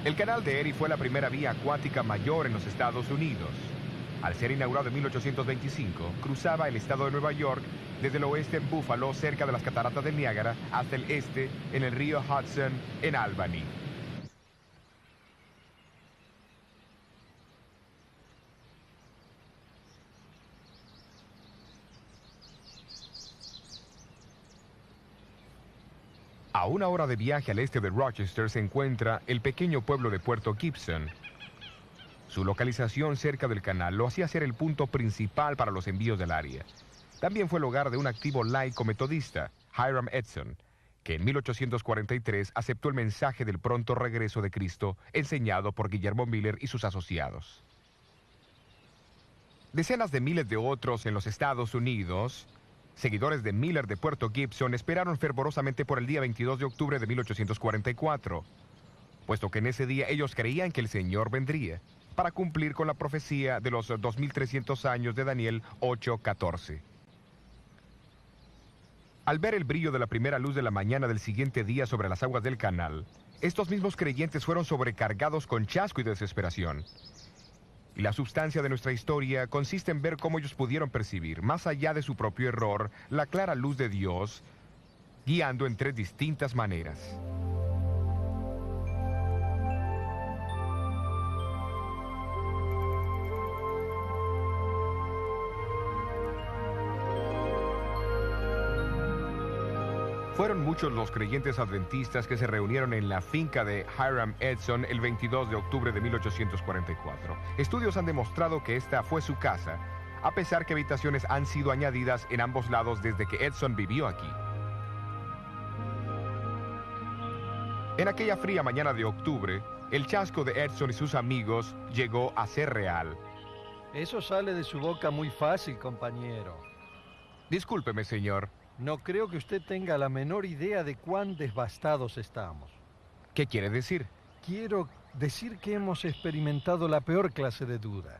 El canal de Erie fue la primera vía acuática mayor en los Estados Unidos. Al ser inaugurado en 1825, cruzaba el estado de Nueva York desde el oeste en Buffalo, cerca de las cataratas del Niágara, hasta el este en el río Hudson, en Albany. A una hora de viaje al este de Rochester se encuentra el pequeño pueblo de Puerto Gibson. Su localización cerca del canal lo hacía ser el punto principal para los envíos del área. También fue el hogar de un activo laico metodista, Hiram Edson, que en 1843 aceptó el mensaje del pronto regreso de Cristo enseñado por Guillermo Miller y sus asociados. Decenas de miles de otros en los Estados Unidos, seguidores de Miller de Puerto Gibson, esperaron fervorosamente por el día 22 de octubre de 1844, puesto que en ese día ellos creían que el Señor vendría para cumplir con la profecía de los 2300 años de Daniel 8:14. Al ver el brillo de la primera luz de la mañana del siguiente día sobre las aguas del canal, estos mismos creyentes fueron sobrecargados con chasco y desesperación. Y la sustancia de nuestra historia consiste en ver cómo ellos pudieron percibir, más allá de su propio error, la clara luz de Dios, guiando en tres distintas maneras. Fueron muchos los creyentes adventistas que se reunieron en la finca de Hiram Edson el 22 de octubre de 1844. Estudios han demostrado que esta fue su casa, a pesar que habitaciones han sido añadidas en ambos lados desde que Edson vivió aquí. En aquella fría mañana de octubre, el chasco de Edson y sus amigos llegó a ser real. Eso sale de su boca muy fácil, compañero. Discúlpeme, señor. No creo que usted tenga la menor idea de cuán devastados estamos. ¿Qué quiere decir? Quiero decir que hemos experimentado la peor clase de duda.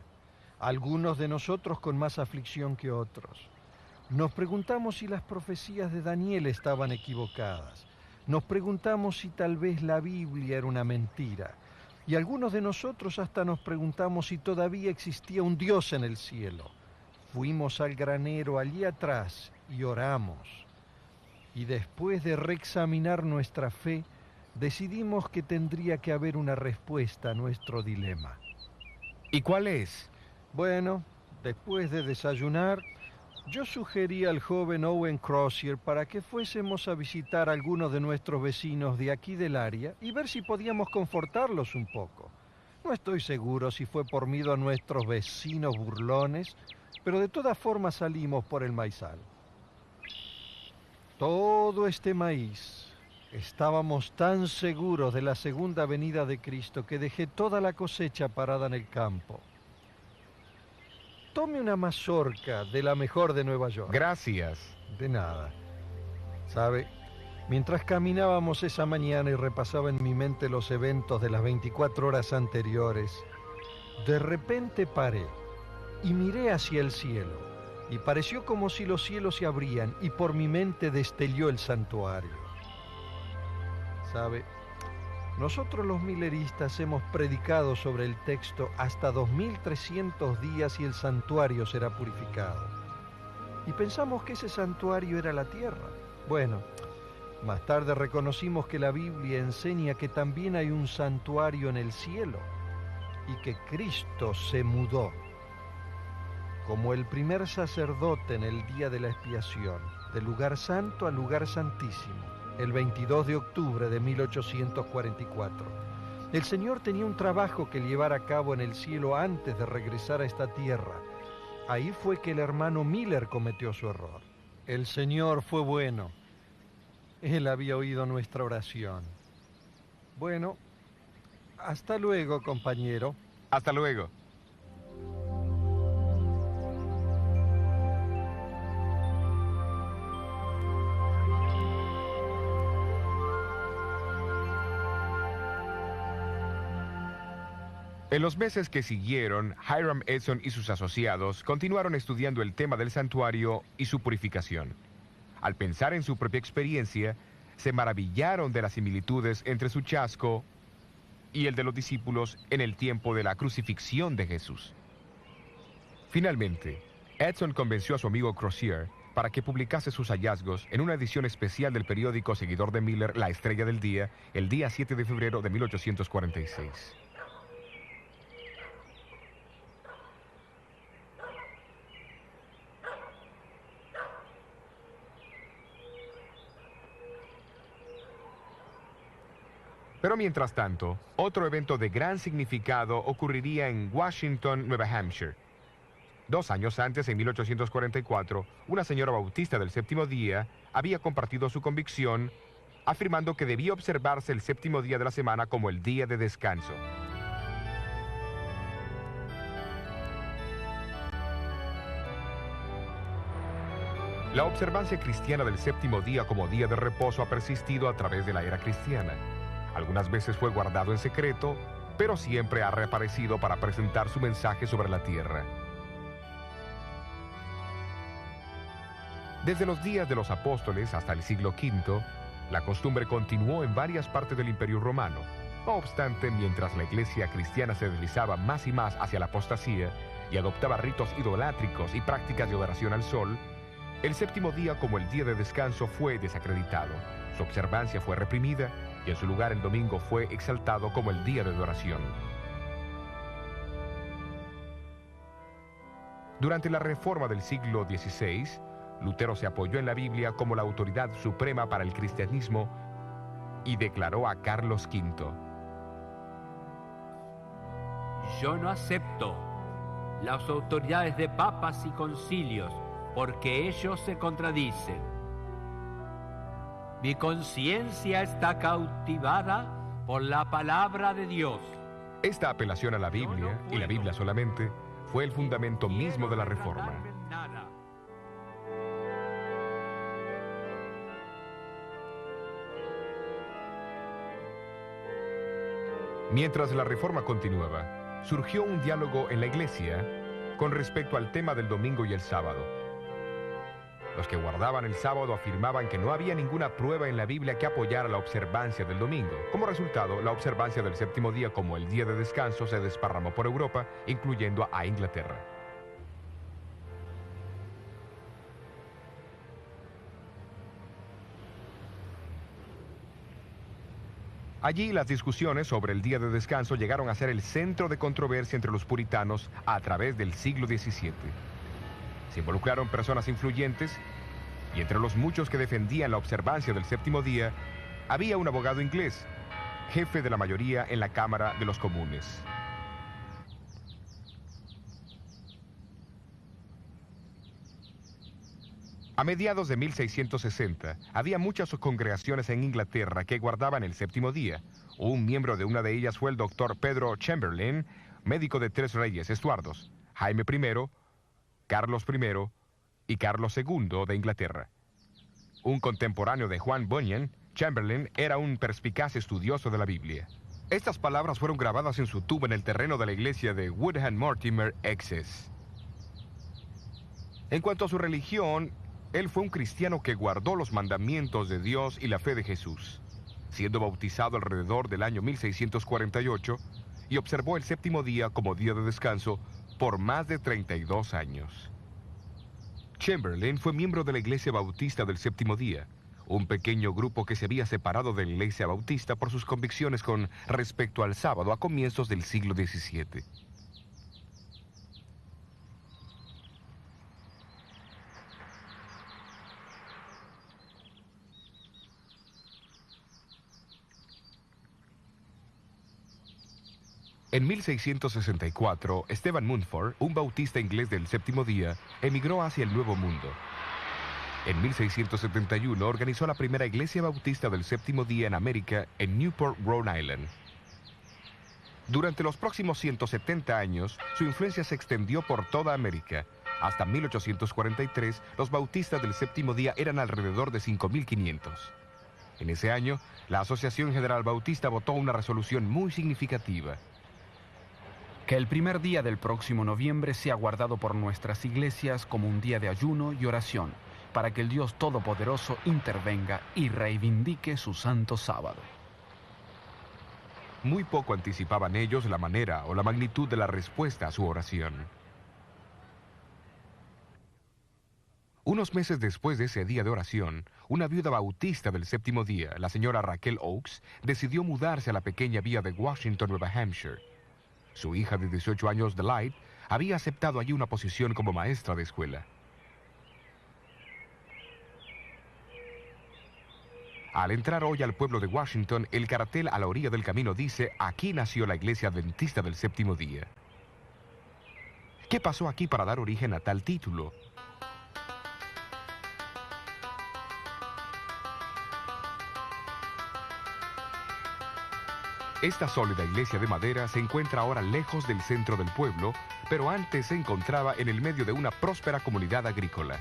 Algunos de nosotros con más aflicción que otros. Nos preguntamos si las profecías de Daniel estaban equivocadas. Nos preguntamos si tal vez la Biblia era una mentira. Y algunos de nosotros hasta nos preguntamos si todavía existía un Dios en el cielo. Fuimos al granero allí atrás y oramos. Y después de reexaminar nuestra fe, decidimos que tendría que haber una respuesta a nuestro dilema. ¿Y cuál es? Bueno, después de desayunar, yo sugerí al joven Owen Crozier para que fuésemos a visitar a algunos de nuestros vecinos de aquí del área y ver si podíamos confortarlos un poco. No estoy seguro si fue por miedo a nuestros vecinos burlones, pero de todas formas salimos por el maizal. Todo este maíz. Estábamos tan seguros de la segunda venida de Cristo que dejé toda la cosecha parada en el campo. Tome una mazorca de la mejor de Nueva York. Gracias. De nada. ¿Sabe? Mientras caminábamos esa mañana y repasaba en mi mente los eventos de las 24 horas anteriores, de repente paré y miré hacia el cielo. Y pareció como si los cielos se abrían y por mi mente destelló el santuario. ¿Sabe? Nosotros los milleristas hemos predicado sobre el texto hasta 2300 días y el santuario será purificado. Y pensamos que ese santuario era la tierra. Bueno, más tarde reconocimos que la Biblia enseña que también hay un santuario en el cielo y que Cristo se mudó como el primer sacerdote en el día de la expiación, del lugar santo al lugar santísimo, el 22 de octubre de 1844. El Señor tenía un trabajo que llevar a cabo en el cielo antes de regresar a esta tierra. Ahí fue que el hermano Miller cometió su error. El Señor fue bueno. Él había oído nuestra oración. Bueno, hasta luego, compañero. Hasta luego. En los meses que siguieron, Hiram Edson y sus asociados continuaron estudiando el tema del santuario y su purificación. Al pensar en su propia experiencia, se maravillaron de las similitudes entre su chasco y el de los discípulos en el tiempo de la crucifixión de Jesús. Finalmente, Edson convenció a su amigo Crozier para que publicase sus hallazgos en una edición especial del periódico seguidor de Miller, La Estrella del Día, el día 7 de febrero de 1846. Pero mientras tanto, otro evento de gran significado ocurriría en Washington, Nueva Hampshire. 2 años antes, en 1844, una señora bautista del séptimo día había compartido su convicción, afirmando que debía observarse el séptimo día de la semana como el día de descanso. La observancia cristiana del séptimo día como día de reposo ha persistido a través de la era cristiana. Algunas veces fue guardado en secreto, pero siempre ha reaparecido para presentar su mensaje sobre la tierra. Desde los días de los apóstoles hasta el siglo V, la costumbre continuó en varias partes del Imperio Romano. No obstante, mientras la iglesia cristiana se deslizaba más y más hacia la apostasía y adoptaba ritos idolátricos y prácticas de adoración al sol, el séptimo día como el día de descanso fue desacreditado. Su observancia fue reprimida y en su lugar el domingo fue exaltado como el día de adoración. Durante la Reforma del siglo XVI, Lutero se apoyó en la Biblia como la autoridad suprema para el cristianismo y declaró a Carlos V: Yo no acepto las autoridades de papas y concilios porque ellos se contradicen. Mi conciencia está cautivada por la palabra de Dios. Esta apelación a la Biblia, y la Biblia solamente, fue el fundamento mismo de la Reforma. Mientras la Reforma continuaba, surgió un diálogo en la Iglesia con respecto al tema del domingo y el sábado. Los que guardaban el sábado afirmaban que no había ninguna prueba en la Biblia que apoyara la observancia del domingo. Como resultado, la observancia del séptimo día como el día de descanso se desparramó por Europa, incluyendo a Inglaterra. Allí las discusiones sobre el día de descanso llegaron a ser el centro de controversia entre los puritanos a través del siglo XVII. Se involucraron personas influyentes y entre los muchos que defendían la observancia del séptimo día había un abogado inglés, jefe de la mayoría en la Cámara de los Comunes. A mediados de 1660, había muchas congregaciones en Inglaterra que guardaban el séptimo día. Un miembro de una de ellas fue el doctor Pedro Chamberlain, médico de 3 reyes Estuardos, Jaime I, Carlos I y Carlos II de Inglaterra. Un contemporáneo de Juan Bunyan, Chamberlain era un perspicaz estudioso de la Biblia. Estas palabras fueron grabadas en su tumba en el terreno de la iglesia de Woodham Mortimer, Essex. En cuanto a su religión, él fue un cristiano que guardó los mandamientos de Dios y la fe de Jesús, siendo bautizado alrededor del año 1648 y observó el séptimo día como día de descanso por más de 32 años. Chamberlain fue miembro de la Iglesia Bautista del Séptimo Día, un pequeño grupo que se había separado de la Iglesia Bautista por sus convicciones con respecto al sábado a comienzos del siglo XVII. En 1664, Stephen Mumford, un bautista inglés del séptimo día, emigró hacia el Nuevo Mundo. En 1671 organizó la primera iglesia bautista del séptimo día en América, en Newport, Rhode Island. Durante los próximos 170 años, su influencia se extendió por toda América. Hasta 1843, los bautistas del séptimo día eran alrededor de 5.500. En ese año, la Asociación General Bautista votó una resolución muy significativa. Que el primer día del próximo noviembre sea guardado por nuestras iglesias como un día de ayuno y oración, para que el Dios Todopoderoso intervenga y reivindique su santo sábado. muy poco anticipaban ellos la manera o la magnitud de la respuesta a su oración. Unos meses después de ese día de oración, una viuda bautista del séptimo día, la señora Raquel Oakes, decidió mudarse a la pequeña villa de Washington, Nueva Hampshire. Su hija de 18 años, Delight, había aceptado allí una posición como maestra de escuela. Al entrar hoy al pueblo de Washington, el cartel a la orilla del camino dice: aquí nació la iglesia adventista del séptimo día. ¿Qué pasó aquí para dar origen a tal título? Esta sólida iglesia de madera se encuentra ahora lejos del centro del pueblo, pero antes se encontraba en el medio de una próspera comunidad agrícola.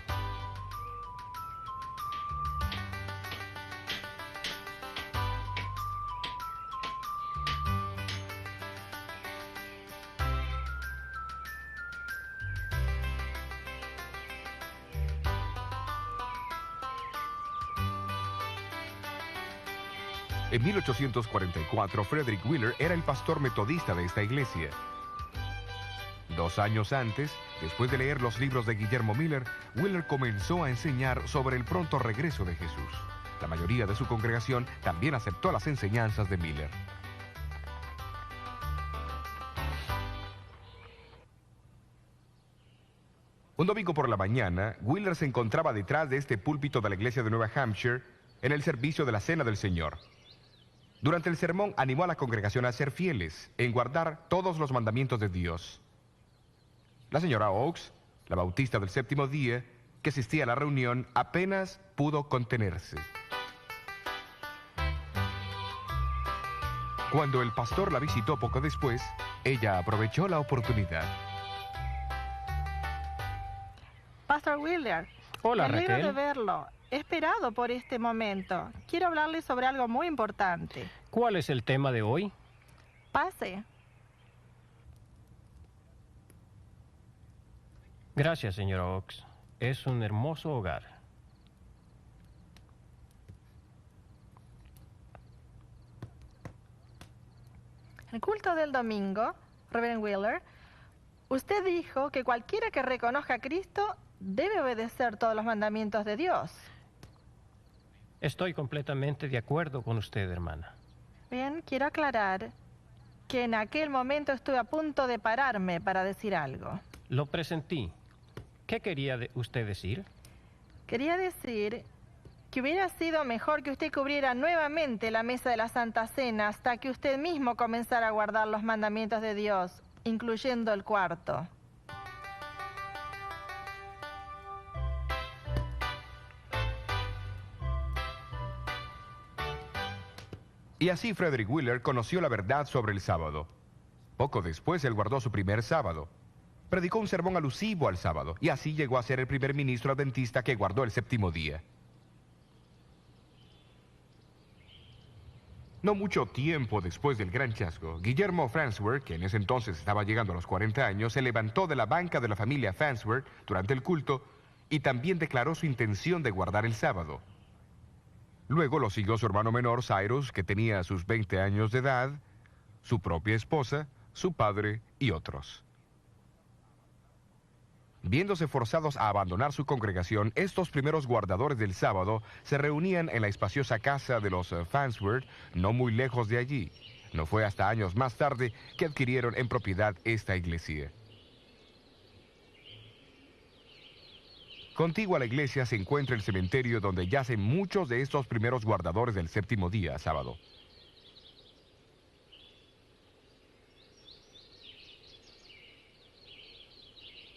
En 1844, Frederick Wheeler era el pastor metodista de esta iglesia. 2 años antes, después de leer los libros de Guillermo Miller, Wheeler comenzó a enseñar sobre el pronto regreso de Jesús. La mayoría de su congregación también aceptó las enseñanzas de Miller. Un domingo por la mañana, Wheeler se encontraba detrás de este púlpito de la iglesia de Nueva Hampshire en el servicio de la Cena del Señor. Durante el sermón animó a la congregación a ser fieles en guardar todos los mandamientos de Dios. La señora Oakes, la bautista del séptimo día, que asistía a la reunión, apenas pudo contenerse. Cuando el pastor la visitó poco después, ella aprovechó la oportunidad. Pastor Wheeler. Hola, me alegro Raquel. de verlo. He esperado por este momento. Quiero hablarle sobre algo muy importante. ¿Cuál es el tema de hoy? Pase. Gracias, señora Oakes. Es un hermoso hogar. El culto del domingo, Reverend Wheeler, usted dijo que cualquiera que reconozca a Cristo debe obedecer todos los mandamientos de Dios. Estoy completamente de acuerdo con usted, hermana. Bien, quiero aclarar que en aquel momento estuve a punto de pararme para decir algo. Lo presentí. ¿Qué quería usted decir? Quería decir que hubiera sido mejor que usted cubriera nuevamente la mesa de la Santa Cena hasta que usted mismo comenzara a guardar los mandamientos de Dios, incluyendo el cuarto. Y así Frederick Wheeler conoció la verdad sobre el sábado. Poco después, él guardó su primer sábado. Predicó un sermón alusivo al sábado, y así llegó a ser el primer ministro adventista que guardó el séptimo día. No mucho tiempo después del gran chasco, Guillermo Farnsworth, que en ese entonces estaba llegando a los 40 años, se levantó de la banca de la familia Farnsworth durante el culto y también declaró su intención de guardar el sábado. Luego lo siguió su hermano menor, Cyrus, que tenía sus 20 años de edad, su propia esposa, su padre y otros. Viéndose forzados a abandonar su congregación, estos primeros guardadores del sábado se reunían en la espaciosa casa de los Farnsworth, no muy lejos de allí. No fue hasta años más tarde que adquirieron en propiedad esta iglesia. Contiguo a la iglesia se encuentra el cementerio donde yacen muchos de estos primeros guardadores del séptimo día, sábado.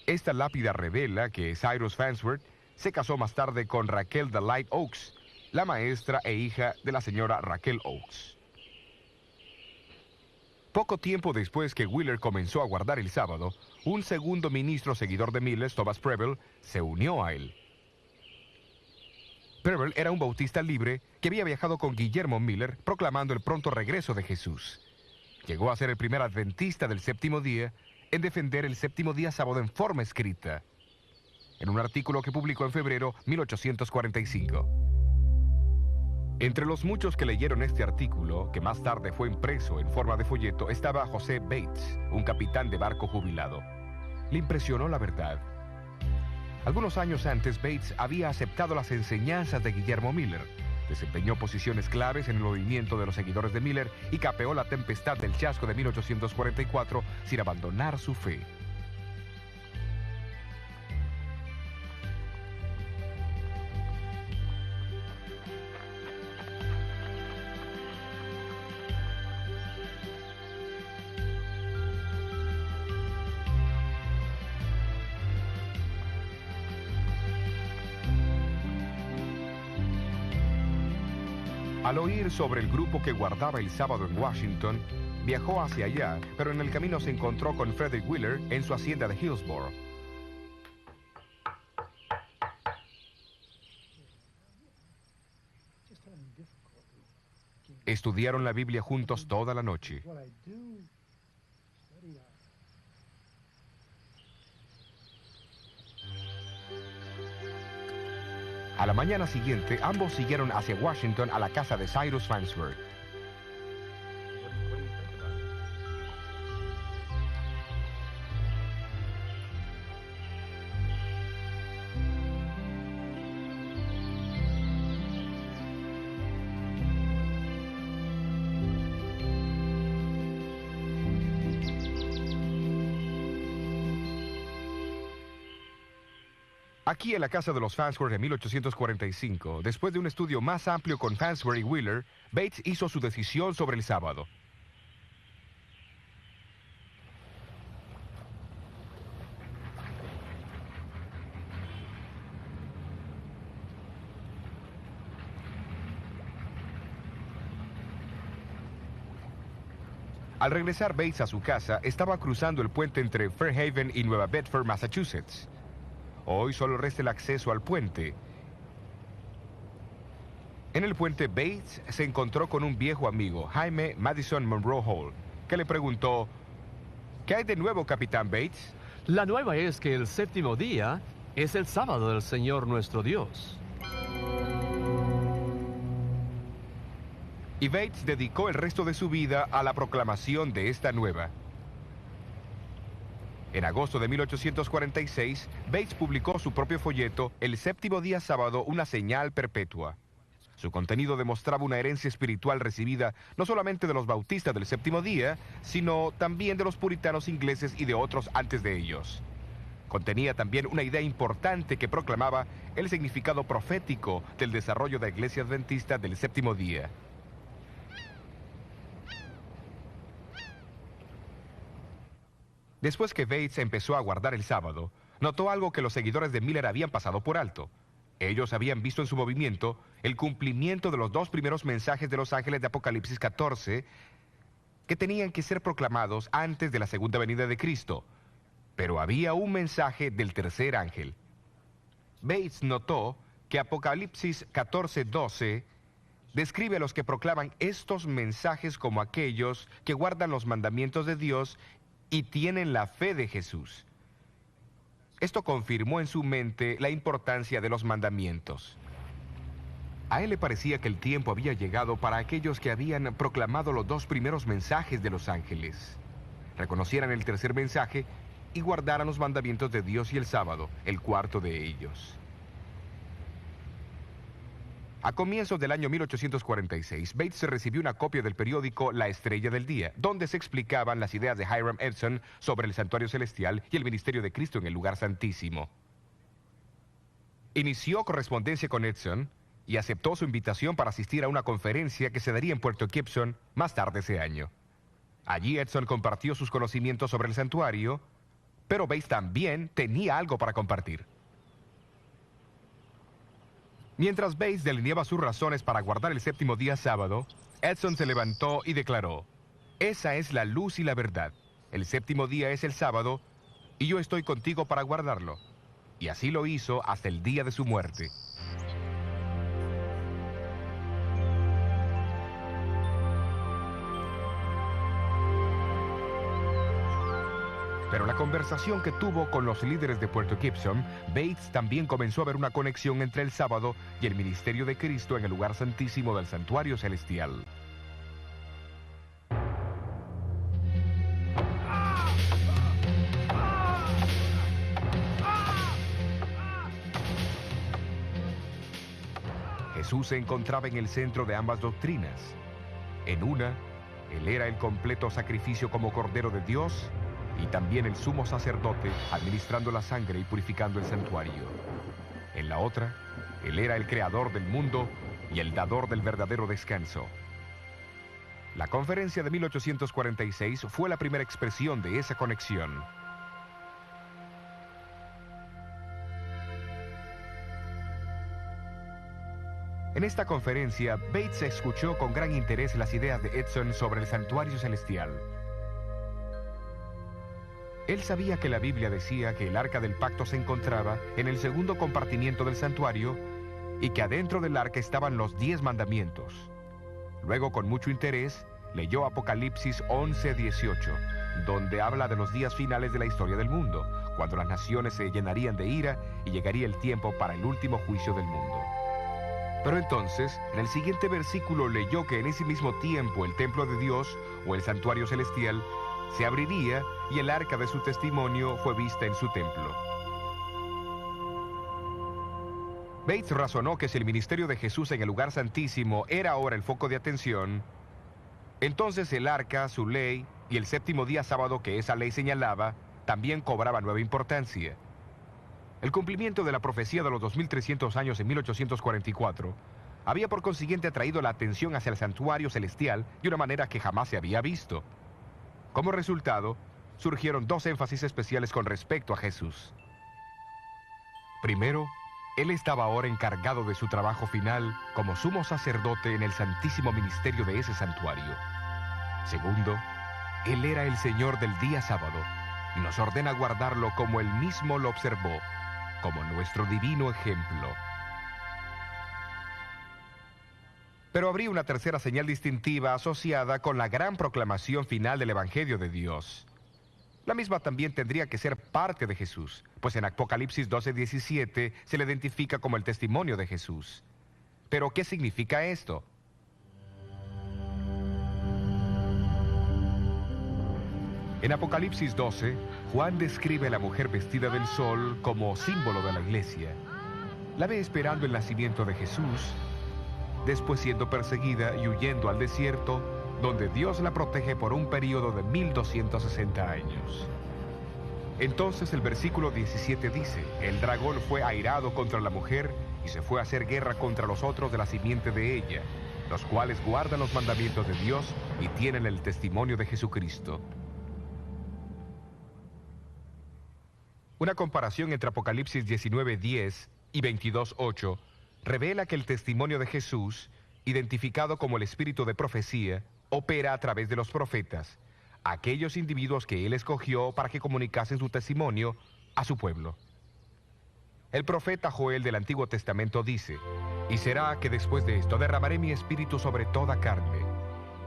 Esta lápida revela que Cyrus Farnsworth se casó más tarde con Raquel Delight Oakes, la maestra e hija de la señora Raquel Oakes. Poco tiempo después que Wheeler comenzó a guardar el sábado, un segundo ministro seguidor de Miller, Thomas Preble, se unió a él. Preble era un bautista libre que había viajado con Guillermo Miller proclamando el pronto regreso de Jesús. Llegó a ser el primer adventista del séptimo día en defender el séptimo día sábado en forma escrita, en un artículo que publicó en febrero de 1845. Entre los muchos que leyeron este artículo, que más tarde fue impreso en forma de folleto, estaba José Bates, un capitán de barco jubilado. Le impresionó la verdad. Algunos años antes, Bates había aceptado las enseñanzas de Guillermo Miller, desempeñó posiciones claves en el movimiento de los seguidores de Miller y capeó la tempestad del chasco de 1844 sin abandonar su fe. Al oír sobre el grupo que guardaba el sábado en Washington, viajó hacia allá, pero en el camino se encontró con Frederick Wheeler en su hacienda de Hillsborough. Estudiaron la Biblia juntos toda la noche. A la mañana siguiente, ambos siguieron hacia Washington a la casa de Cyrus Farnsworth. Aquí en la casa de los Farnsworth en 1845, después de un estudio más amplio con Farnsworth y Wheeler, Bates hizo su decisión sobre el sábado. Al regresar Bates a su casa, estaba cruzando el puente entre Fairhaven y Nueva Bedford, Massachusetts. Hoy solo resta el acceso al puente. En el puente, Bates se encontró con un viejo amigo, Jaime Madison Monroe Hall, que le preguntó: ¿qué hay de nuevo, Capitán Bates? La nueva es que el séptimo día es el sábado del Señor nuestro Dios. Y Bates dedicó el resto de su vida a la proclamación de esta nueva. En agosto de 1846, Bates publicó su propio folleto, El séptimo día sábado, una señal perpetua. Su contenido demostraba una herencia espiritual recibida no solamente de los bautistas del séptimo día, sino también de los puritanos ingleses y de otros antes de ellos. Contenía también una idea importante que proclamaba el significado profético del desarrollo de la Iglesia Adventista del séptimo día. Después que Bates empezó a guardar el sábado, notó algo que los seguidores de Miller habían pasado por alto. Ellos habían visto en su movimiento el cumplimiento de los dos primeros mensajes de los ángeles de Apocalipsis 14 que tenían que ser proclamados antes de la segunda venida de Cristo. Pero había un mensaje del tercer ángel. Bates notó que Apocalipsis 14:12 describe a los que proclaman estos mensajes como aquellos que guardan los mandamientos de Dios y tienen la fe de Jesús. Esto confirmó en su mente la importancia de los mandamientos. A él le parecía que el tiempo había llegado para aquellos que habían proclamado los dos primeros mensajes de los ángeles. Reconocieran el tercer mensaje y guardaran los mandamientos de Dios y el sábado, el cuarto de ellos. A comienzos del año 1846, Bates recibió una copia del periódico La Estrella del Día, donde se explicaban las ideas de Hiram Edson sobre el santuario celestial y el ministerio de Cristo en el lugar santísimo. Inició correspondencia con Edson y aceptó su invitación para asistir a una conferencia que se daría en Puerto Gibson más tarde ese año. Allí Edson compartió sus conocimientos sobre el santuario, pero Bates también tenía algo para compartir. Mientras Bates delineaba sus razones para guardar el séptimo día sábado, Edson se levantó y declaró: esa es la luz y la verdad. El séptimo día es el sábado, y yo estoy contigo para guardarlo. Y así lo hizo hasta el día de su muerte. Pero la conversación que tuvo con los líderes de Puerto Gibson, Bates también comenzó a ver una conexión entre el sábado y el ministerio de Cristo en el lugar santísimo del santuario celestial. Jesús se encontraba en el centro de ambas doctrinas. En una, Él era el completo sacrificio como Cordero de Dios y también el sumo sacerdote administrando la sangre y purificando el santuario. En la otra, Él era el creador del mundo y el dador del verdadero descanso. La conferencia de 1846 fue la primera expresión de esa conexión. En esta conferencia, Bates escuchó con gran interés las ideas de Edson sobre el santuario celestial. Él sabía que la Biblia decía que el arca del pacto se encontraba en el segundo compartimiento del santuario y que adentro del arca estaban los 10 mandamientos. Luego, con mucho interés, leyó Apocalipsis 11:18, donde habla de los días finales de la historia del mundo, cuando las naciones se llenarían de ira y llegaría el tiempo para el último juicio del mundo. Pero entonces, en el siguiente versículo leyó que en ese mismo tiempo el templo de Dios, o el santuario celestial, se abriría y el arca de su testimonio fue vista en su templo. Bates razonó que si el ministerio de Jesús en el lugar santísimo era ahora el foco de atención, entonces el arca, su ley y el séptimo día sábado que esa ley señalaba, también cobraba nueva importancia. El cumplimiento de la profecía de los 2300 años en 1844 había por consiguiente atraído la atención hacia el santuario celestial de una manera que jamás se había visto. Como resultado, surgieron 2 énfasis especiales con respecto a Jesús. Primero, Él estaba ahora encargado de su trabajo final como sumo sacerdote en el santísimo ministerio de ese santuario. Segundo, Él era el Señor del día sábado y nos ordena guardarlo como Él mismo lo observó, como nuestro divino ejemplo. Pero habría una tercera señal distintiva asociada con la gran proclamación final del Evangelio de Dios. La misma también tendría que ser parte de Jesús, pues en Apocalipsis 12:17 se le identifica como el testimonio de Jesús. ¿Pero qué significa esto? En Apocalipsis 12, Juan describe a la mujer vestida del sol como símbolo de la iglesia. La ve esperando el nacimiento de Jesús, después siendo perseguida y huyendo al desierto, donde Dios la protege por un periodo de 1260 años. Entonces el versículo 17 dice, el dragón fue airado contra la mujer y se fue a hacer guerra contra los otros de la simiente de ella, los cuales guardan los mandamientos de Dios y tienen el testimonio de Jesucristo. Una comparación entre Apocalipsis 19:10 y 22:8 revela que el testimonio de Jesús, identificado como el espíritu de profecía, opera a través de los profetas, aquellos individuos que Él escogió para que comunicasen su testimonio a su pueblo. El profeta Joel del Antiguo Testamento dice, y será que después de esto derramaré mi espíritu sobre toda carne,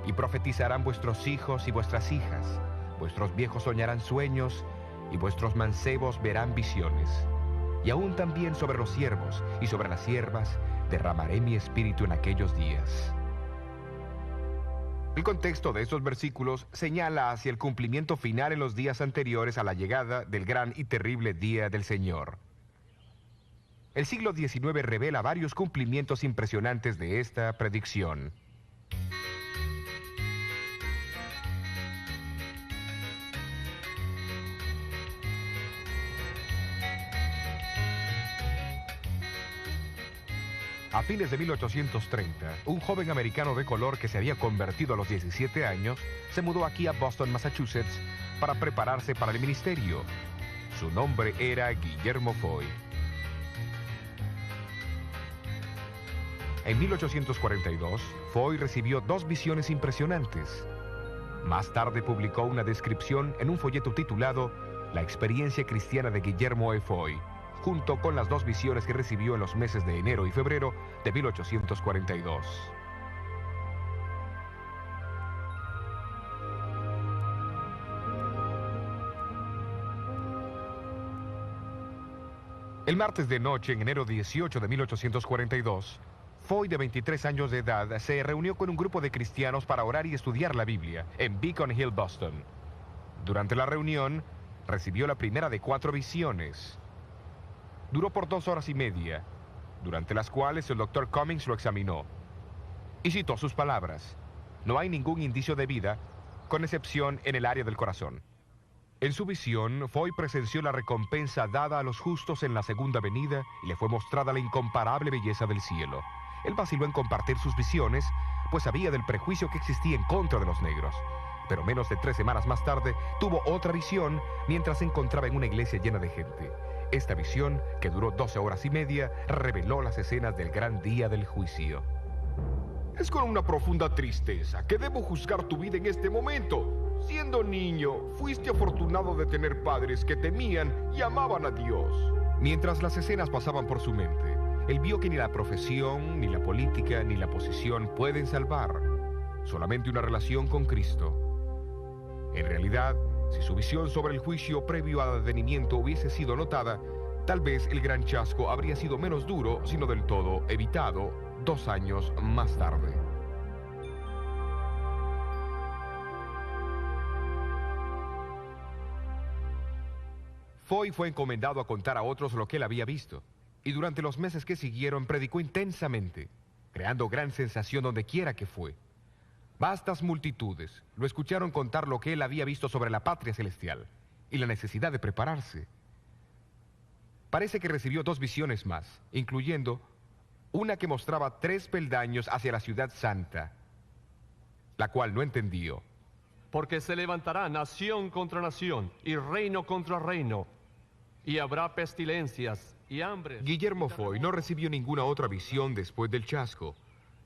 y profetizarán vuestros hijos y vuestras hijas, vuestros viejos soñarán sueños, y vuestros mancebos verán visiones. Y aún también sobre los siervos y sobre las siervas derramaré mi espíritu en aquellos días. El contexto de estos versículos señala hacia el cumplimiento final en los días anteriores a la llegada del gran y terrible día del Señor. El siglo XIX revela varios cumplimientos impresionantes de esta predicción. A fines de 1830, un joven americano de color que se había convertido a los 17 años se mudó aquí a Boston, Massachusetts, para prepararse para el ministerio. Su nombre era Guillermo Foy. En 1842, Foy recibió 2 visiones impresionantes. Más tarde publicó una descripción en un folleto titulado La experiencia cristiana de Guillermo E. Foy, junto con las 2 visiones que recibió en los meses de enero y febrero de 1842. El martes de noche, en enero 18 de 1842, Foy, de 23 años de edad, se reunió con un grupo de cristianos para orar y estudiar la Biblia en Beacon Hill, Boston. Durante la reunión, recibió la primera de 4 visiones. Duró por 2 horas y media, durante las cuales el Dr. Cummings lo examinó y citó sus palabras: no hay ningún indicio de vida, con excepción en el área del corazón. En su visión, Foy presenció la recompensa dada a los justos en la segunda venida y le fue mostrada la incomparable belleza del cielo. Él vaciló en compartir sus visiones, pues sabía del prejuicio que existía en contra de los negros. Pero menos de 3 semanas más tarde, tuvo otra visión mientras se encontraba en una iglesia llena de gente. Esta visión, que duró 12 horas y media, reveló las escenas del gran día del juicio. Es con una profunda tristeza que debo juzgar tu vida en este momento. Siendo niño, fuiste afortunado de tener padres que temían y amaban a Dios. Mientras las escenas pasaban por su mente, él vio que ni la profesión, ni la política, ni la posición pueden salvar. Solamente una relación con Cristo. En realidad, si su visión sobre el juicio previo al advenimiento hubiese sido notada, tal vez el gran chasco habría sido menos duro, sino del todo evitado, 2 años más tarde. Foy fue encomendado a contar a otros lo que él había visto, y durante los meses que siguieron predicó intensamente, creando gran sensación donde quiera que fue. Vastas multitudes lo escucharon contar lo que él había visto sobre la patria celestial y la necesidad de prepararse. Parece que recibió 2 visiones más, incluyendo una que mostraba 3 peldaños hacia la ciudad santa, la cual no entendió. Porque se levantará nación contra nación y reino contra reino, y habrá pestilencias y hambres. Guillermo Foy no recibió ninguna otra visión después del chasco.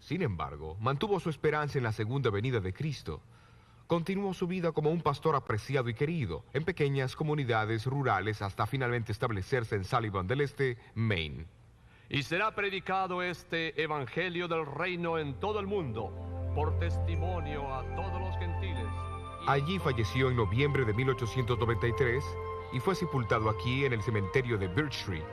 Sin embargo, mantuvo su esperanza en la segunda venida de Cristo. Continuó su vida como un pastor apreciado y querido en pequeñas comunidades rurales hasta finalmente establecerse en Sullivan del Este, Maine. Y será predicado este evangelio del reino en todo el mundo, por testimonio a todos los gentiles. Allí falleció en noviembre de 1893 y fue sepultado aquí en el cementerio de Birch Tree.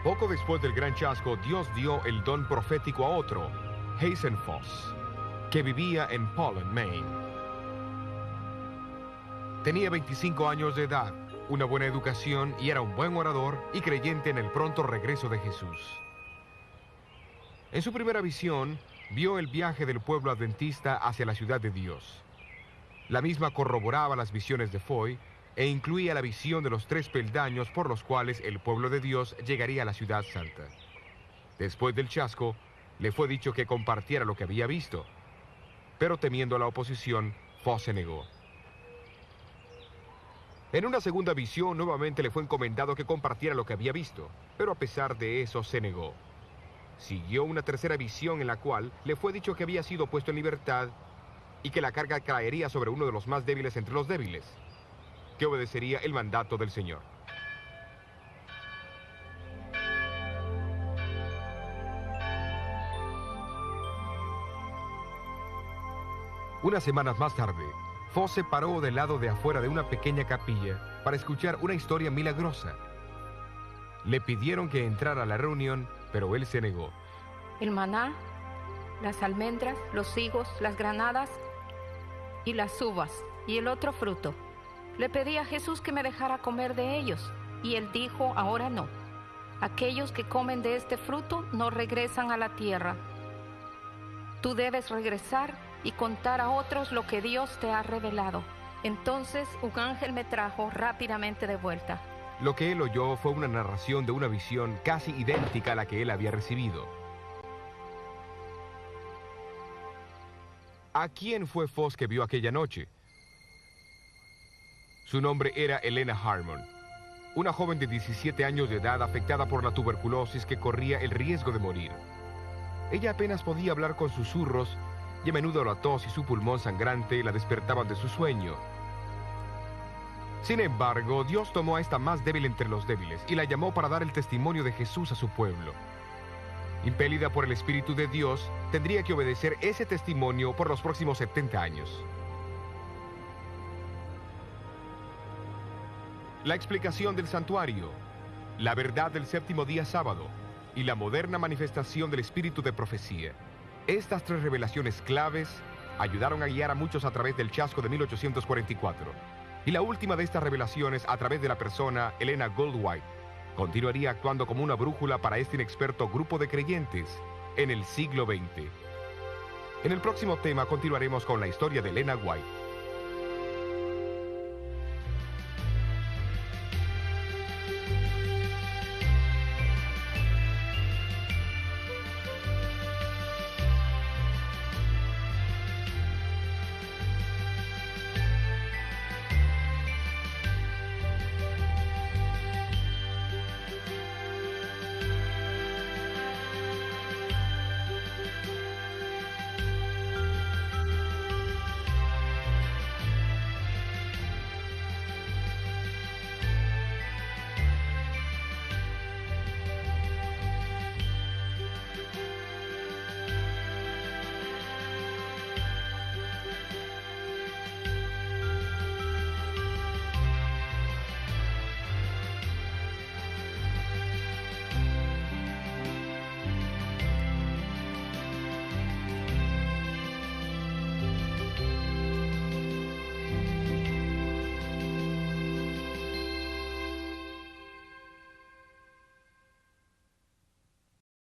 Poco después del gran chasco, Dios dio el don profético a otro, Hazen Foss, que vivía en Poland, Maine. Tenía 25 años de edad, una buena educación y era un buen orador y creyente en el pronto regreso de Jesús. En su primera visión, vio el viaje del pueblo adventista hacia la ciudad de Dios. La misma corroboraba las visiones de Foy e incluía la visión de los 3 peldaños por los cuales el pueblo de Dios llegaría a la ciudad santa. Después del chasco, le fue dicho que compartiera lo que había visto, pero temiendo la oposición, Foss se negó. En una segunda visión, nuevamente le fue encomendado que compartiera lo que había visto, pero a pesar de eso se negó. Siguió una tercera visión en la cual le fue dicho que había sido puesto en libertad y que la carga caería sobre uno de los más débiles entre los débiles, que obedecería el mandato del Señor. Unas semanas más tarde, Foss se paró del lado de afuera de una pequeña capilla para escuchar una historia milagrosa. Le pidieron que entrara a la reunión, pero él se negó. El maná, las almendras, los higos, las granadas y las uvas y el otro fruto. Le pedí a Jesús que me dejara comer de ellos, y él dijo, ahora no. Aquellos que comen de este fruto no regresan a la tierra. Tú debes regresar y contar a otros lo que Dios te ha revelado. Entonces un ángel me trajo rápidamente de vuelta. Lo que él oyó fue una narración de una visión casi idéntica a la que él había recibido. ¿A quién fue Foss que vio aquella noche? Su nombre era Elena Harmon, una joven de 17 años de edad afectada por la tuberculosis que corría el riesgo de morir. Ella apenas podía hablar con susurros y a menudo la tos y su pulmón sangrante la despertaban de su sueño. Sin embargo, Dios tomó a esta más débil entre los débiles y la llamó para dar el testimonio de Jesús a su pueblo. Impelida por el Espíritu de Dios, tendría que obedecer ese testimonio por los próximos 70 años. La explicación del santuario, la verdad del séptimo día sábado y la moderna manifestación del espíritu de profecía. Estas tres revelaciones claves ayudaron a guiar a muchos a través del chasco de 1844. Y la última de estas revelaciones, a través de la persona Elena Goldwhite, continuaría actuando como una brújula para este inexperto grupo de creyentes en el siglo XX. En el próximo tema continuaremos con la historia de Elena White.